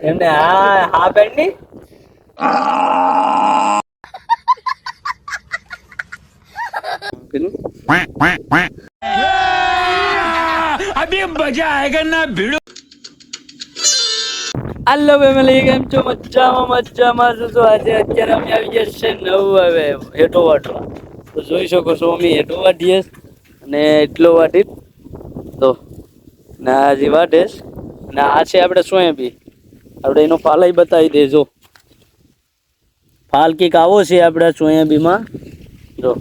એમને હા બેન ની अभी मजा आएगा ना भिड़ो. હાલો ફેમિલી કેમ છો મજામાં છો આજે અત્યારે અમે આવી ગયા છે નવું હવે હેઠો વાટવા તો જોઈ શકો છો અમે હેઠો વાટીએ અને એટલો વાટી તો ના હજી વાટેશ ને આ છે આપણે સોયાબી આપણે એનો ફાલાઈ બતાવી દેજો ફાલ કઈક આવો છે આપણે સોયાબીમાં જો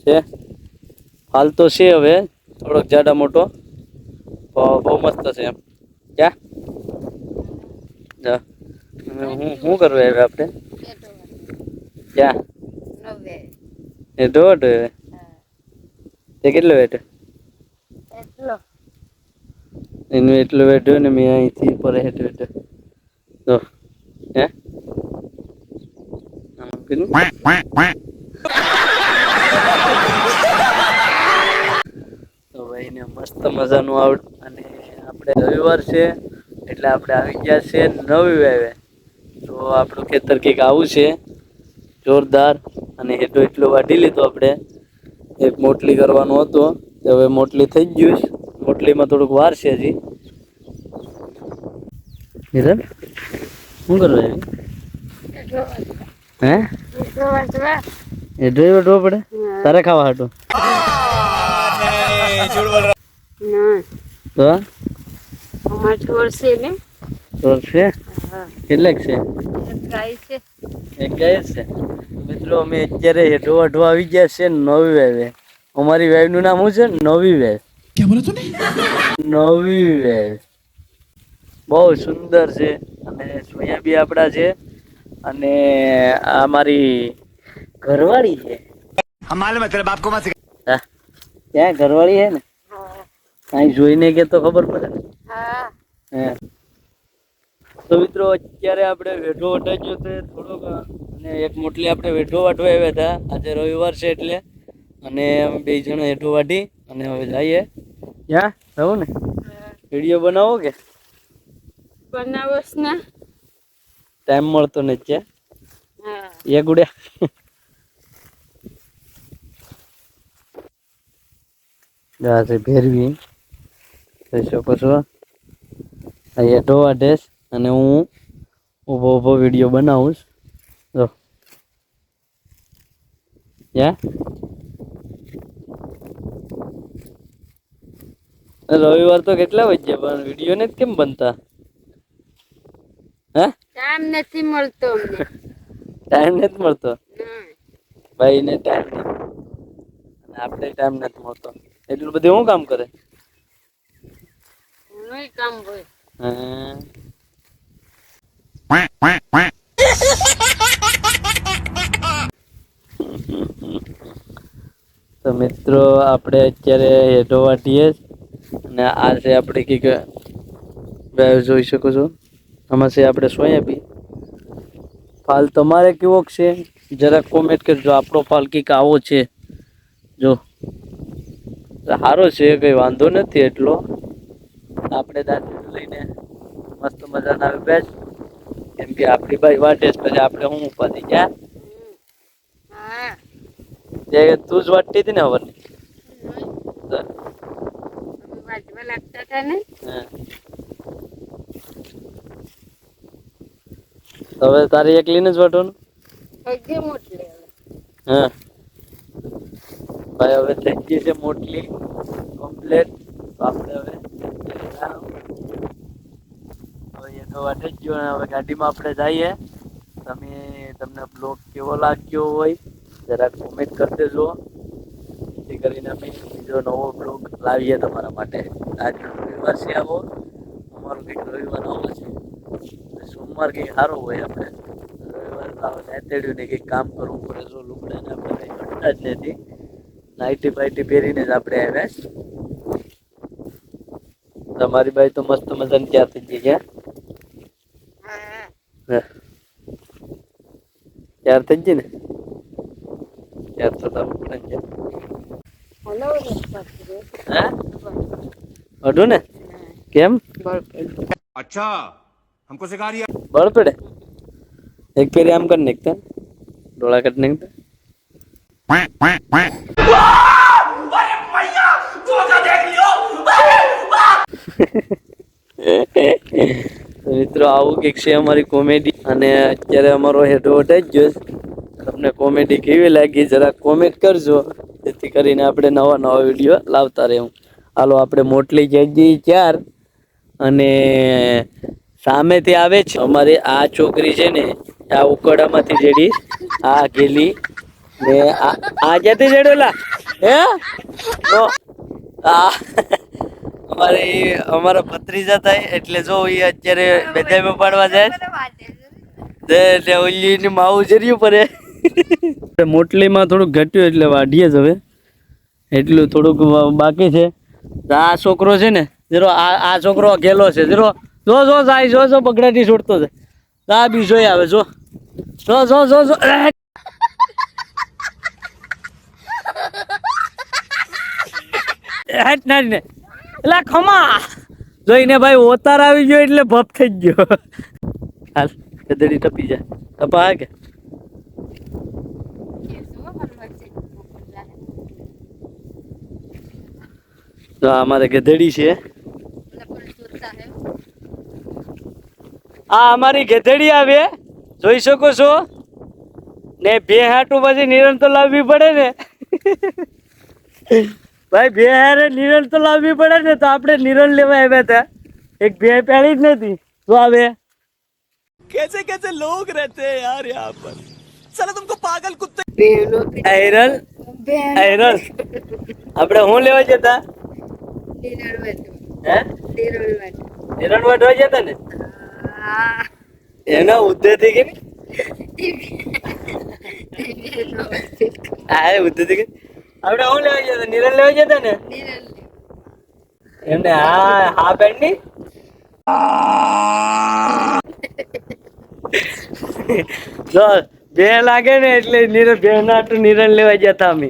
છે ફાલ તો છે હવે થોડોક જાડા મોટો બહુ મસ્ત છે એમ ક્યાં શું કરવું હવે આપણે ક્યાં એ દોઢ તે કેટલો વેટ એનું એટલું વેટ્યો ને મેં અહીંથી પર હેઠ વેટ્યો તો હે તો ભાઈને મસ્ત મજાનું આવડ અને આપણે રવિવાર છે એટલે આપણે આવી ગયા છે નવી વાવે તો આપણું ખેતર કંઈક આવું છે જોરદાર અને હેઠો એટલો વાઢી લીધો આપણે એક મોટલી કરવાનો હતો હવે મોટલી થઈ ગયું મોટલીમાં થોડુંક વાર છે હજી શું કરવા હે એ ડ્રાઈવર વટવો પડે તારે ખાવા હાટું તો છે કેટલાક છે એક ગાય છે મિત્રો અમે અત્યારે હેઠો વાઢવા આવી ગયા છે નવી વેવે અમારી વેવ નું નામ શું છે નવી વેવ નવી વેવ બહુ સુંદર છે અને સોયાબી આપડા છે અને આ મારી ઘરવાળી છે हमारे मतलब आपको मत હા ત્યાં ઘરવાળી છે ને અહીં જોઈને કે તો ખબર પડે ને હે તો મિત્રો અત્યારે આપણે વેઢો વટાઈ ગયો છે થોડોક અને એક મોટલી આપણે વેઢો વાટવા આવ્યા હતા આજે રવિવાર છે એટલે અને અમે બે જણા હેઠો વાટી અને હવે જઈએ ક્યાં રહું ને વિડીયો બનાવો કે બનાવસ ને ટાઈમ મળતો નથી એ ગુડ્યા છે ભેરવી જોઈ શકો છો આ હેઠો વાટેશ અને હું ઊભો વિડીયો બનાવું જો રવિવાર તો કેટલા વાગ્યા પણ વિડીયો ને કેમ બનતા હે ટાઈમ નથી મળતો અમને ટાઈમ નથી મળતો ભાઈ ને ટાઈમ નથી અને આપણે ટાઈમ નથી મળતો એટલું બધું શું કામ કરે ઘણું કામ હોય તો મિત્રો આપણે અત્યારે હેઠો વાટીએ અને આ છે આપણે કઈક જોઈ શકો છો આમાં છે આપણે સોયાબી ફાલ તમારે કેવો છે જરાક કોમેન્ટ કરજો આપણો ફાલ કઈક આવો છે જો સારો છે કઈ વાંધો નથી એટલો આપણે દાંત લઈને મસ્ત મજાના આવે બેસ કેમ કે આપણી ભાઈ વાટે પછી આપણે હું ઉપાધી ક્યાં તું જ વાટતી હતી ને હવાની વાજવા લાગતા હતા ને હવે તારી એકલીને જ વાટવાનું હજી મોટલી હા ભાઈ હવે થઈ ગઈ છે મોટલી કમ્પ્લેટ તો આપણે હવે તો વાટે જ ગયો હવે ગાડીમાં આપણે જઈએ તમને બ્લોગ કેવો લાગ્યો હોય જરાક કોમેન્ટ કરી દેજો જેથી કરીને અમે બીજો નવો બ્લોગ લાવીએ તમારા માટે આજે રવિવાર છે આવો અમારો કંઈક રવિવાર આવો છે સોમવાર કંઈક સારો હોય આપણે રવિવાર તો આવે તેડ્યું ને કંઈક કામ કરવું પડે જો લુગડાને આપણે કંઈ ઘટતા જ નથી નાઇટી બાઈટી પહેરીને જ આપણે આવ્યા તમારી બાઈ તો મસ્ત મજાની તૈયાર થઈ ગઈ ક્યાં તૈયાર થઈ ગઈ ને તૈયાર તો થવું પડે ને અઢું ને કેમ अच्छा हमको सिखा रिया બળ પડે એક ફેરી આમ કરી નાખતા ડોળા કાઢી નાખતા તો મિત્રો આવું કંઈક છે અમારી કોમેડી અને અત્યારે અમારો હેડો વટાઈ ગયો છે. તમને કોમેડી કેવી લાગી જરા કોમેન્ટ કરજો જેથી કરીને આપણે નવા નવા વિડીયો લાવતા રહેવું. હાલો આપણે મોટલી જઈ ચાર અને સામેથી આવે છે અમારી આ છોકરી છે ને આ ઉકડામાંથી જેડી આ ગેલી ને આ જતી જેડોલા હે તો આ અમારા ભત્રીજા થાય એટલે જો એ અત્યારે બેદાઈમાં પાડવા જાય તે ઓલી માવું જર્યું પડે મોટલીમાં થોડુંક ઘટ્યું એટલે વાઢીએ જ હવે એટલું થોડુંક બાકી છે. આ છોકરો છે ને જરો આ છોકરો ગેલો છે જરો જો જો જાય જો બગડાટી છોડતો છે આ બી જોઈ આવે જો જો જો જો જો હેટ ના ને એલા ખમા જોઈને ભાઈ ઓતાર આવી ગયો એટલે ભપ થઈ ગયો. હાલ ગધેડી ટપી જાય ટપા કે તો અમારે ગધેડી છે આ અમારી ગધેડી આવે જોઈ શકો છો ને બે હાટું પછી નિરંતર લાવવી પડે ને ભાઈ બે હારે નિરણ તો લાવવી પડે ને તો આપણે નિરણ લેવા આવ્યા હતા એક બે પેલી જ નથી તો આવે कैसे कैसे लोग रहते हैं यार यहाँ पर साला तुमको पागल कुत्ते આયરલ આયરલ આપણે હું લેવા જતા હે નિરણ વાટવા જતા ને એના ઉદ્દેથી કે આ ઉદ્દેથી કે આપણે હું લેવા જતા નિરણ લેવા જતા ને એમને હા પેન્ટ ની જો બે લાગે ને એટલે બે નાટું નિરણ લેવા જતા અમે